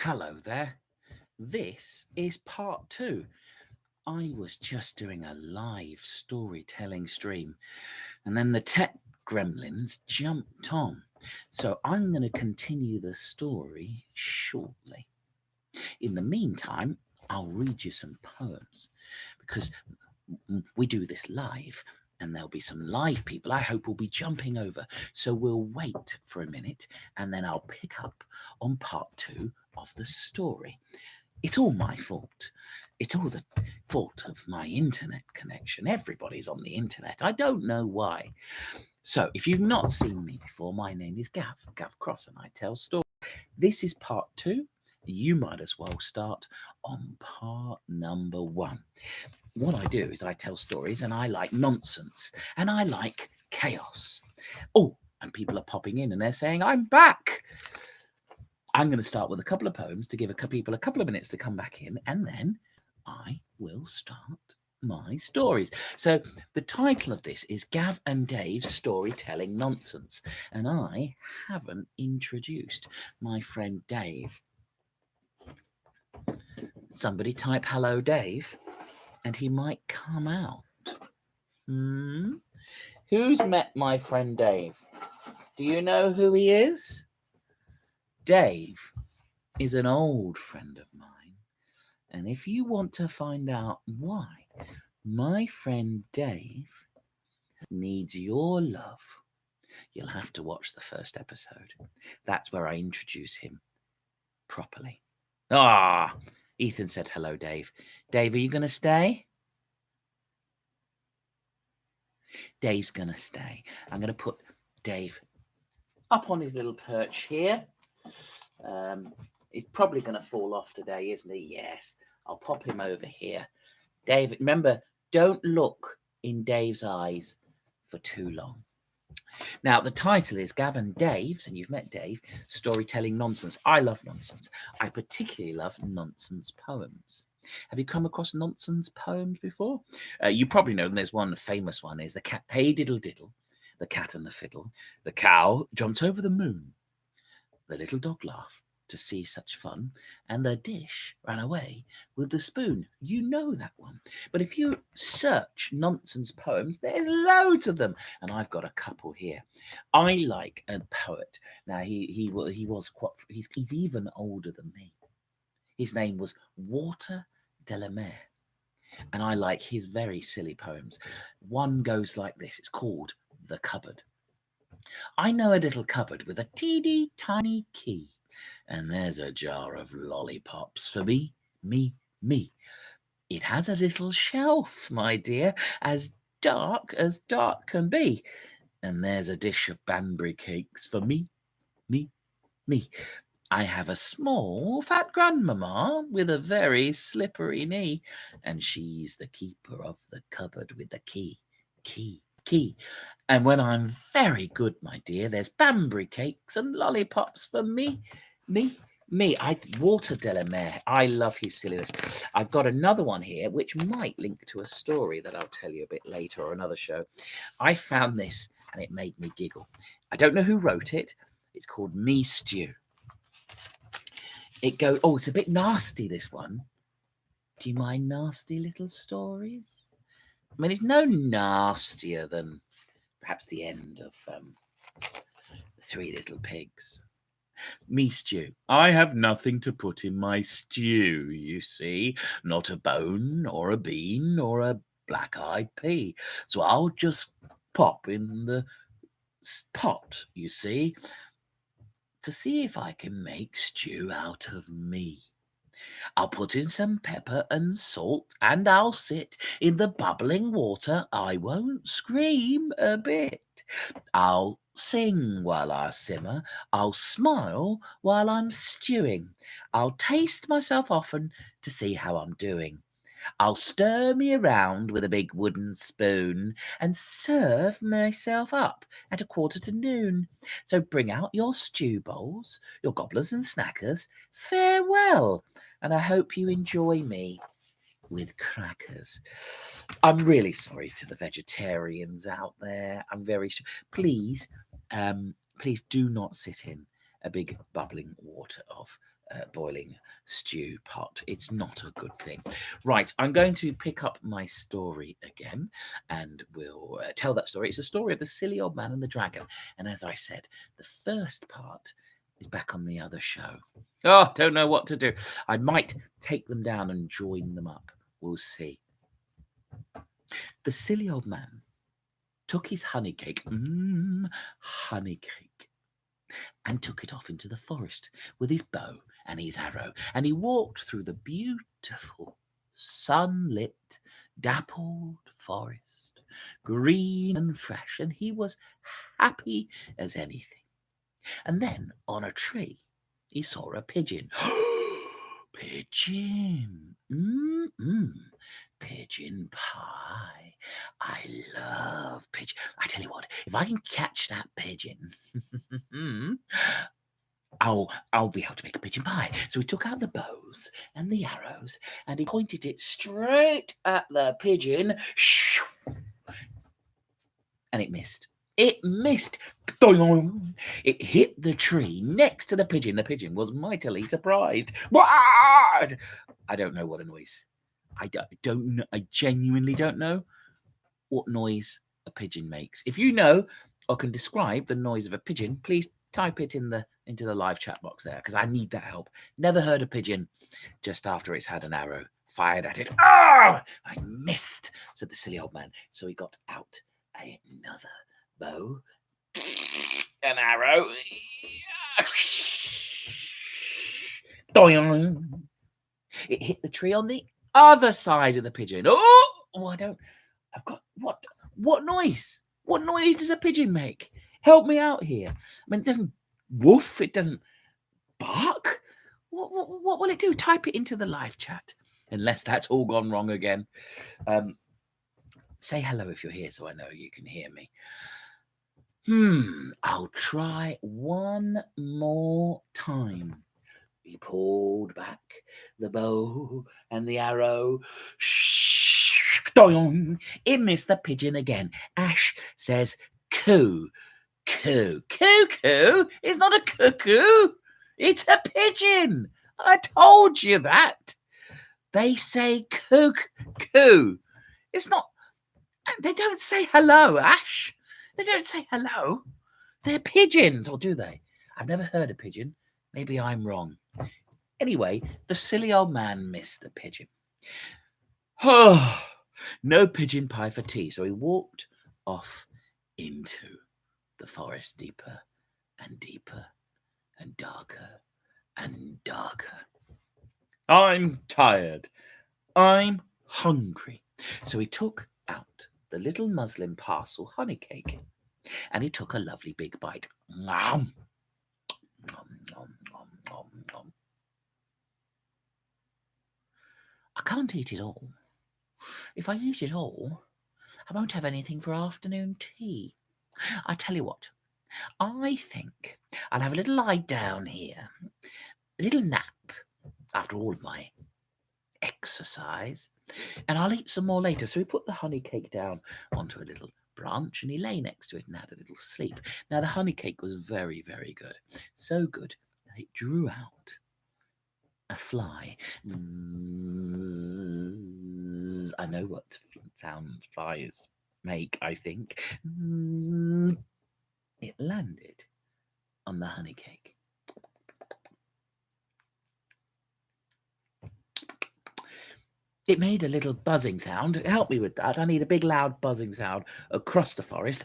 Hello there. This is part two. I was just doing a live storytelling stream and then the tech gremlins jumped on. So I'm going to continue the story shortly. In the meantime, I'll read you some poems because we do this live and there'll be some live people I hope will be jumping over. So we'll wait for a minute and then I'll pick up on part two of the story. It's all my fault. It's all the fault of my internet connection. Everybody's on the internet. I don't know why. So, if you've not seen me before, my name is Gav Cross, and I tell stories. This is part two. You might as well start on part number one. What I do is I tell stories, and I like nonsense, and I like chaos. Oh, and people are popping in and they're saying, I'm back. I'm going to start with a couple of poems to give people a couple of minutes to come back in, and then I will start my stories. So the title of this is Gav and Dave's Storytelling Nonsense, and I haven't introduced my friend Dave. Somebody type hello, Dave, and he might come out. Who's met my friend Dave? Do you know who he is? Dave is an old friend of mine. And if you want to find out why my friend Dave needs your love, you'll have to watch the first episode. That's where I introduce him properly. Ethan said hello, Dave. Dave, are you going to stay? Dave's going to stay. I'm going to put Dave up on his little perch here. He's probably going to fall off today, isn't he? Yes. I'll pop him over here. Dave, remember, don't look in Dave's eyes for too long. Now, the title is Gav and Dave's, and you've met Dave, Storytelling Nonsense. I love nonsense. I particularly love nonsense poems. Have you come across nonsense poems before? You probably know them. There's one, a famous one, is the cat, hey diddle diddle, the cat and the fiddle. The cow jumped over the moon. The little dog laughed to see such fun, and the dish ran away with the spoon. You know that one. But if you search nonsense poems, there's loads of them, and I've got a couple here. I like a poet. Now he's even older than me. His name was Walter Delamere, and I like his very silly poems. One goes like this. It's called The Cupboard. I know a little cupboard with a teeny tiny key, and there's a jar of lollipops for me, me, me. It has a little shelf, my dear, as dark can be, and there's a dish of Banbury cakes for me, me, me. I have a small fat grandmamma with a very slippery knee, and she's the keeper of the cupboard with the key, key, key. And when I'm very good, my dear, there's Banbury cakes and lollipops for me, me, me. Walter Delamere. I love his silliness. I've got another one here which might link to a story that I'll tell you a bit later or another show. I found this and it made me giggle. I don't know who wrote it. It's called Me Stew. It goes, it's a bit nasty, this one. Do you mind nasty little stories? I mean, it's no nastier than perhaps the end of The Three Little Pigs. Me stew. I have nothing to put in my stew, you see. Not a bone or a bean or a black-eyed pea. So I'll just pop in the pot, you see, to see if I can make stew out of me. I'll put in some pepper and salt, and I'll sit in the bubbling water. I won't scream a bit. I'll sing while I simmer. I'll smile while I'm stewing. I'll taste myself often to see how I'm doing. I'll stir me around with a big wooden spoon and serve myself up at 1:45. So bring out your stew bowls, your gobblers and snackers. Farewell, and I hope you enjoy me with crackers. I'm really sorry to the vegetarians out there. I'm very sorry. Please do not sit in a big bubbling water of boiling stew pot. It's not a good thing. Right, I'm going to pick up my story again, and we'll tell that story. It's a story of the silly old man and the dragon. And as I said, the first part is back on the other show. Oh, don't know what to do. I might take them down and join them up. We'll see. The silly old man took his honey cake, honey cake, and took it off into the forest with his bow and his arrow, and he walked through the beautiful, sunlit, dappled forest, green and fresh, and he was happy as anything. And then on a tree he saw a pigeon. Pigeon. Pigeon pie. I love pigeon. I tell you what, if I can catch that pigeon, I'll be able to make a pigeon pie. So he took out the bows and the arrows and he pointed it straight at the pigeon. And it missed. It missed. It hit the tree next to the pigeon. The pigeon was mightily surprised. I don't know what a noise. I don't know. I genuinely don't know what noise a pigeon makes. If you know or can describe the noise of a pigeon, please type it into the live chat box there, because I need that help. Never heard a pigeon just after it's had an arrow fired at it. I missed, said the silly old man. So he got out another bow, an arrow. It hit the tree on the other side of the pigeon. I've got what noise? What noise does a pigeon make? Help me out here. I mean, it doesn't woof, it doesn't bark. What will it do? Type it into the live chat, unless that's all gone wrong again. Say hello if you're here so I know you can hear me. I'll try one more time. He pulled back the bow and the arrow. It missed the pigeon again. Ash says, coo, coo, cuckoo. It's not a cuckoo. It's a pigeon. I told you that. They say cuckoo. It's not. They don't say hello, Ash. They don't say hello. They're pigeons, or do they? I've never heard a pigeon. Maybe I'm wrong. Anyway, the silly old man missed the pigeon. No pigeon pie for tea. So he walked off into the forest, deeper and deeper and darker and darker. I'm tired. I'm hungry. So he took out the little muslin parcel honey cake, and he took a lovely big bite. Nom, nom, nom, nom, nom, nom. I can't eat it all. If I eat it all, I won't have anything for afternoon tea. I tell you what, I think I'll have a little lie down here, a little nap after all of my exercise, and I'll eat some more later. So he put the honey cake down onto a little branch and he lay next to it and had a little sleep. Now the honey cake was very, very good. So good that it drew out a fly. I know what sound flies make, I think. It landed on the honey cake. It made a little buzzing sound. Help me with that. I need a big, loud buzzing sound across the forest.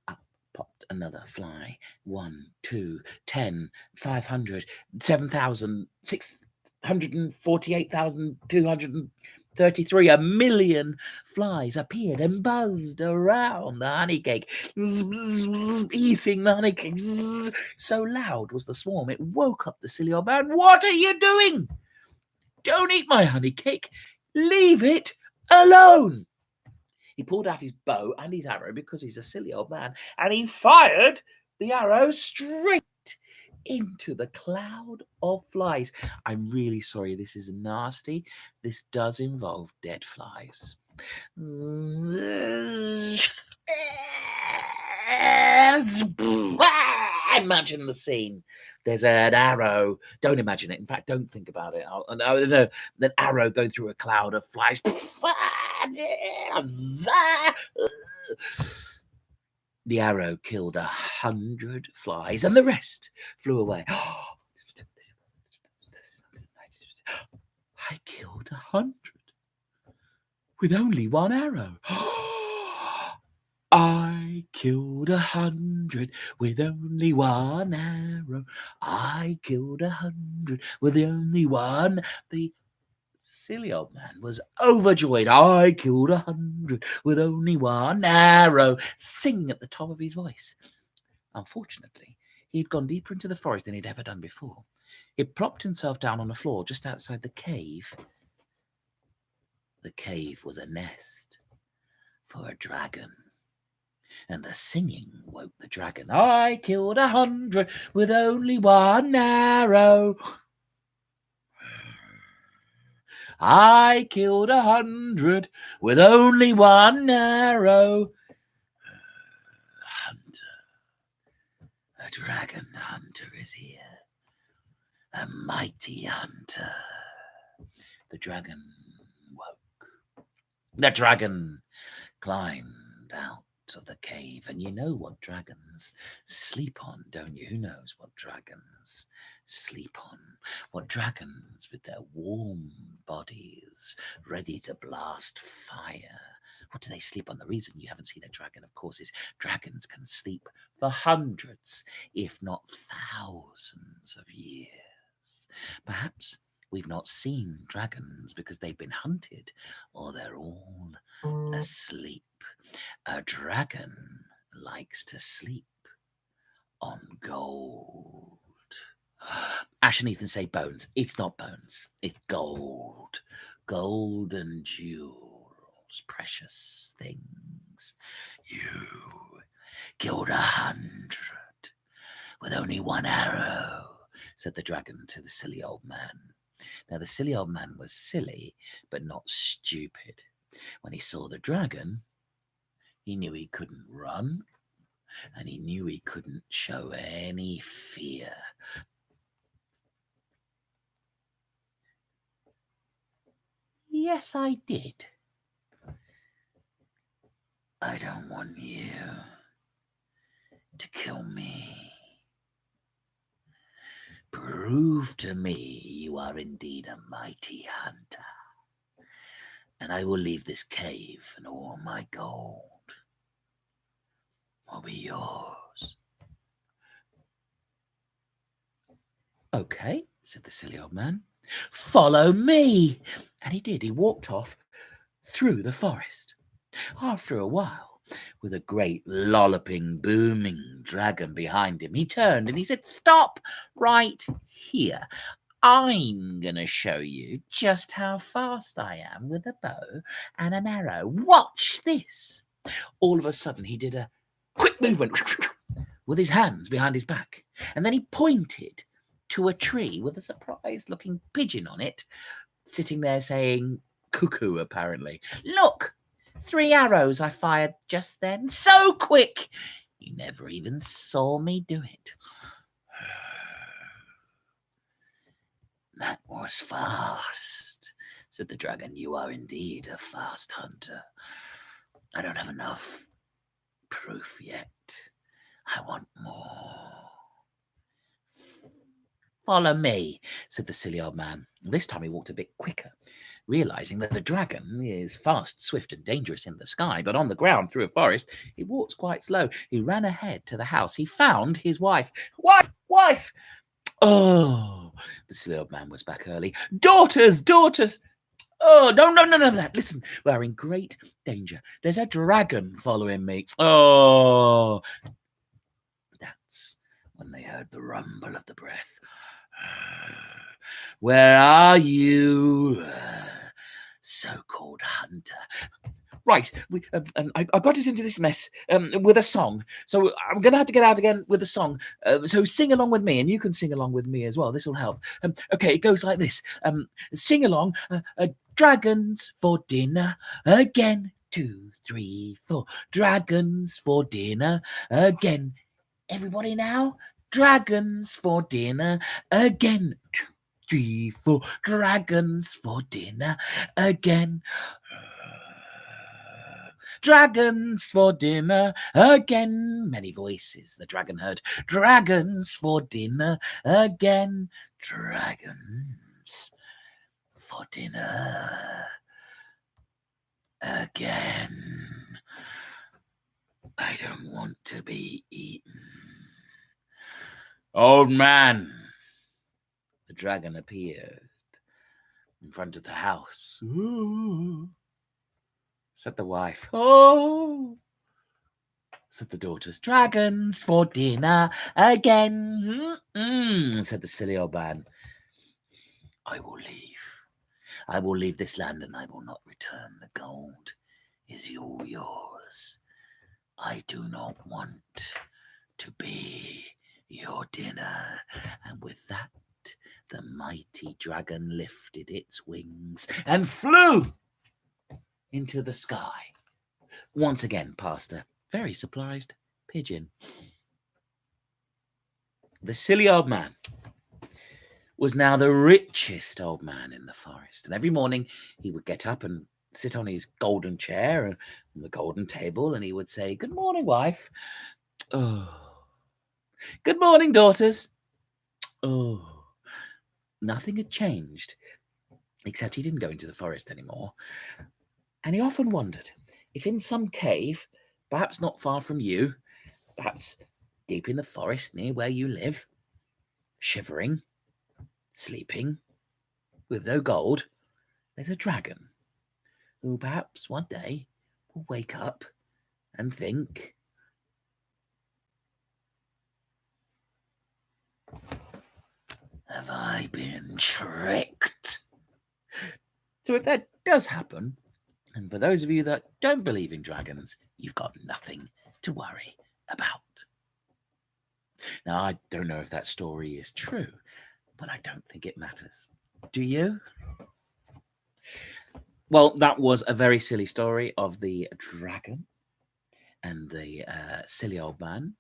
Up popped another fly. 1, 2, 10, 500, 7,000, 648,233. 1,000,000 flies appeared and buzzed around the honey cake, eating the honey cake. So loud was the swarm, it woke up the silly old man. What are you doing? Don't eat my honey cake. Leave it alone. He pulled out his bow and his arrow because he's a silly old man, and he fired the arrow straight into the cloud of flies. I'm really sorry, this is nasty. This does involve dead flies. Imagine the scene. There's an arrow. Don't imagine it. In fact, don't think about it. No, an arrow going through a cloud of flies. The arrow killed 100 flies, and the rest flew away. I killed 100 with only one arrow. I killed 100 with only one arrow. I killed 100 with only one. The silly old man was overjoyed. I killed 100 with only one arrow, singing at the top of his voice. Unfortunately, he'd gone deeper into the forest than he'd ever done before. He'd plopped himself down on the floor just outside the cave. The cave was a nest for a dragon, and the singing woke the dragon. I killed 100 with only one arrow. I killed 100 with only one arrow. Hunter, a dragon hunter is here. A mighty hunter. The dragon woke. The dragon climbed out of the cave, and you know what dragons sleep on, don't you? Who knows what dragons sleep on? What dragons with their warm bodies ready to blast fire. What do they sleep on? The reason you haven't seen a dragon, of course, is dragons can sleep for hundreds, if not thousands of years. Perhaps we've not seen dragons because they've been hunted, or they're all asleep. A dragon likes to sleep on gold. Ash and Ethan say bones. It's not bones. It's gold. Gold and jewels. Precious things. You killed 100 with only one arrow, said the dragon to the silly old man. Now, the silly old man was silly, but not stupid. When he saw the dragon, he knew he couldn't run, and he knew he couldn't show any fear. Yes, I did. I don't want you to kill me. Prove to me you are indeed a mighty hunter, and I will leave this cave, and all my gold will be yours. Okay, said the silly old man. Follow me. And he did. He walked off through the forest. After a while, with a great lolloping, booming dragon behind him, he turned and he said, Stop right here. I'm going to show you just how fast I am with a bow and an arrow. Watch this. All of a sudden, he did a quick movement with his hands behind his back. And then he pointed to a tree with a surprised-looking pigeon on it, sitting there saying, cuckoo, apparently. Look, 3 arrows I fired just then. So quick. You never even saw me do it. That was fast, said the dragon. You are indeed a fast hunter. I don't have enough proof yet. I want more. Follow me, said the silly old man. This time he walked a bit quicker, realizing that the dragon is fast, swift, and dangerous in the sky, but on the ground through a forest, he walks quite slow. He ran ahead to the house. He found his wife. Wife! Oh, the silly old man was back early. Daughters! Oh, no, that. Listen, we're in great danger. There's a dragon following me. Oh, that's when they heard the rumble of the breath. Where are you, so-called hunter? Right, I got us into this mess with a song, so I'm going to have to get out again with a song. So sing along with me, and you can sing along with me as well. This will help. Okay, it goes like this. Sing along. Dragons for dinner again. 2, 3, 4. Dragons for dinner again. Everybody now, Dragons for dinner again. 2, 3, 4. Dragons for dinner again. Dragons for dinner again. Many voices the dragon heard. Dragons for dinner again. Dragons for dinner again. I don't want to be eaten. Old man. The dragon appeared in front of the house. Ooh, said the wife. Oh, said the daughters. Dragons for dinner again. Said the silly old man. I will leave. I will leave this land and I will not return. The gold is all yours. I do not want to be your dinner. And with that, the mighty dragon lifted its wings and flew into the sky. Once again, past a very surprised pigeon. The silly old man was now the richest old man in the forest. And every morning he would get up and sit on his golden chair and on the golden table, and he would say, "Good morning, wife." Oh. "Good morning, daughters." Oh. Nothing had changed, except he didn't go into the forest anymore. And he often wondered if in some cave, perhaps not far from you, perhaps deep in the forest near where you live, shivering, sleeping, with no gold, there's a dragon who perhaps one day will wake up and think, have I been tricked? So if that does happen, and for those of you that don't believe in dragons, you've got nothing to worry about. Now, I don't know if that story is true, but I don't think it matters. Do you? Well, that was a very silly story of the dragon and the silly old man.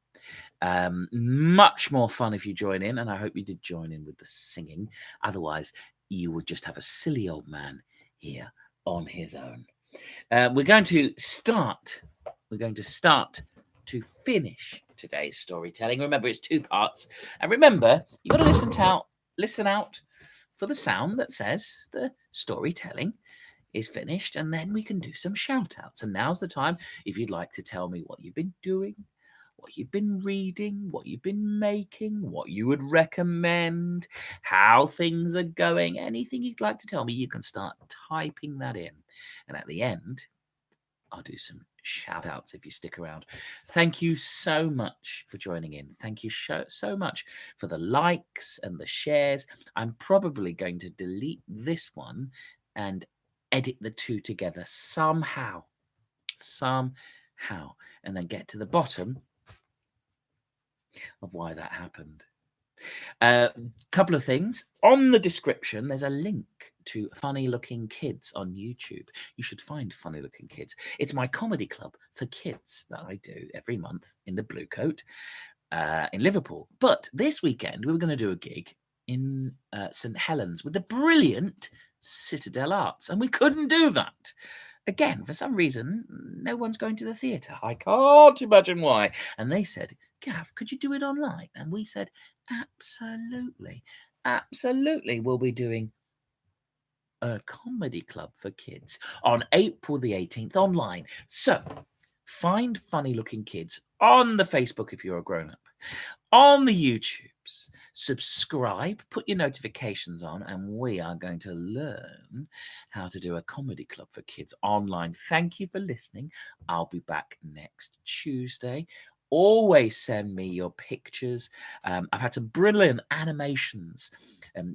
Much more fun if you join in, and I hope you did join in with the singing. Otherwise, you would just have a silly old man here on his own. We're going to start to finish today's storytelling. Remember, it's 2 parts, and remember, you got to listen out for the sound that says the storytelling is finished, and then we can do some shout outs. And now's the time if you'd like to tell me what you've been doing, what you've been reading, what you've been making, what you would recommend, how things are going, anything you'd like to tell me, you can start typing that in. And at the end, I'll do some shout outs if you stick around. Thank you so much for joining in. Thank you so much for the likes and the shares. I'm probably going to delete this one and edit the 2 together somehow, and then get to the bottom of why that happened. Couple of things. On the description, there's a link to Funny Looking Kids on YouTube. You should find Funny Looking Kids. It's my comedy club for kids that I do every month in the Blue Coat in Liverpool. But this weekend, we were going to do a gig in St Helens with the brilliant Citadel Arts, and we couldn't do that. Again, for some reason, no one's going to the theatre. I can't imagine why. And they said, "Gav, could you do it online?" And we said, absolutely. We'll be doing a comedy club for kids on April the 18th online. So find Funny Looking Kids on the Facebook if you're a grown-up, on the YouTubes, subscribe, put your notifications on, and we are going to learn how to do a comedy club for kids online. Thank you for listening. I'll be back next Tuesday. Always send me your pictures. I've had some brilliant animations.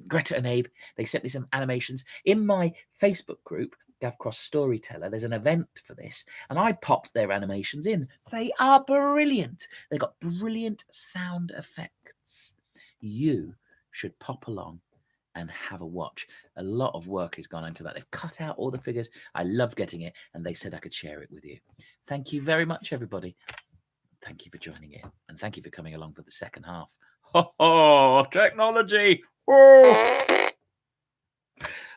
Greta and Abe, they sent me some animations in my Facebook group, Gav Cross Storyteller. There's an event for this, and I popped their animations in. They are brilliant. They've got brilliant sound effects. You should pop along and have a watch. A lot of work has gone into that. They've cut out all the figures. I love getting it, and they said I could share it with you. Thank you very much, everybody. Thank you for joining in, and thank you for coming along for the second half Oh, technology. Oh.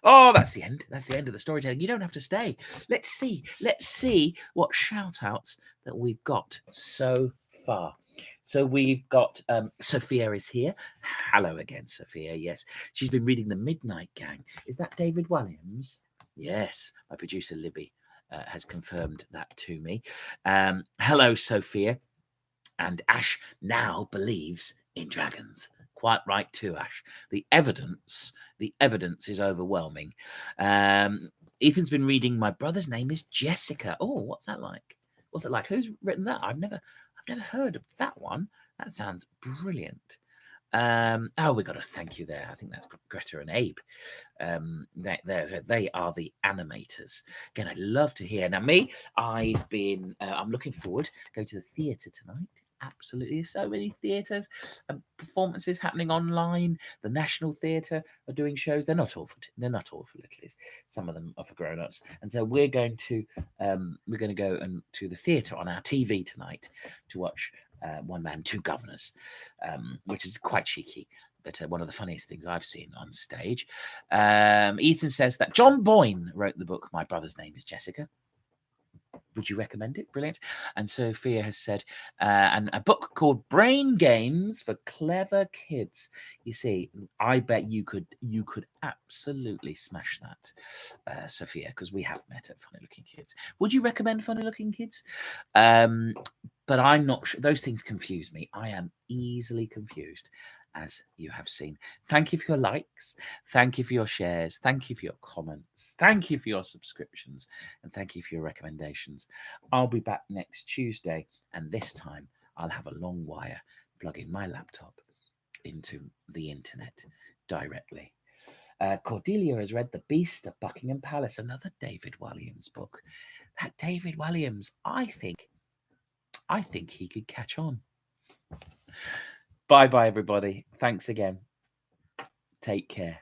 Oh, that's the end. That's the end of the storytelling. You don't have to stay. Let's see. Let's see what shout outs that we've got so far. So we've got Sophia is here. Hello again, Sophia. Yes, she's been reading The Midnight Gang. Is that David Walliams? Yes, my producer Libby has confirmed that to me. Hello, Sophia. And Ash now believes in dragons. Quite right too, Ash. The evidence is overwhelming. Ethan's been reading My Brother's Name is Jessica. Oh, what's that like? What's it like? Who's written that? I've never heard of that one. That sounds brilliant. Oh, we got a thank you there. I think that's Greta and Abe. They are the animators. Again, I'd love to hear. Now, me, I've been. I'm looking forward going to the theatre tonight. Absolutely, there's so many theatres and performances happening online. The National Theatre are doing shows. They're not all for littlies. Some of them are for grown-ups. And so we're going to go to the theatre on our TV tonight to watch One Man, Two Governors, which is quite cheeky, but one of the funniest things I've seen on stage. Ethan says that John Boyne wrote the book My Brother's Name is Jessica. Would you recommend it? Brilliant. And Sophia has said, and a book called Brain Games for Clever Kids. You see, I bet you could absolutely smash that, Sophia, because we have met at Funny Looking Kids. Would you recommend Funny Looking Kids? But I'm not sure. Those things confuse me. I am easily confused, as you have seen. Thank you for your likes. Thank you for your shares. Thank you for your comments. Thank you for your subscriptions. And thank you for your recommendations. I'll be back next Tuesday. And this time I'll have a long wire plugging my laptop into the internet directly. Cordelia has read The Beast of Buckingham Palace, another David Walliams book. That David Walliams, I think he could catch on. Bye, everybody. Thanks again. Take care.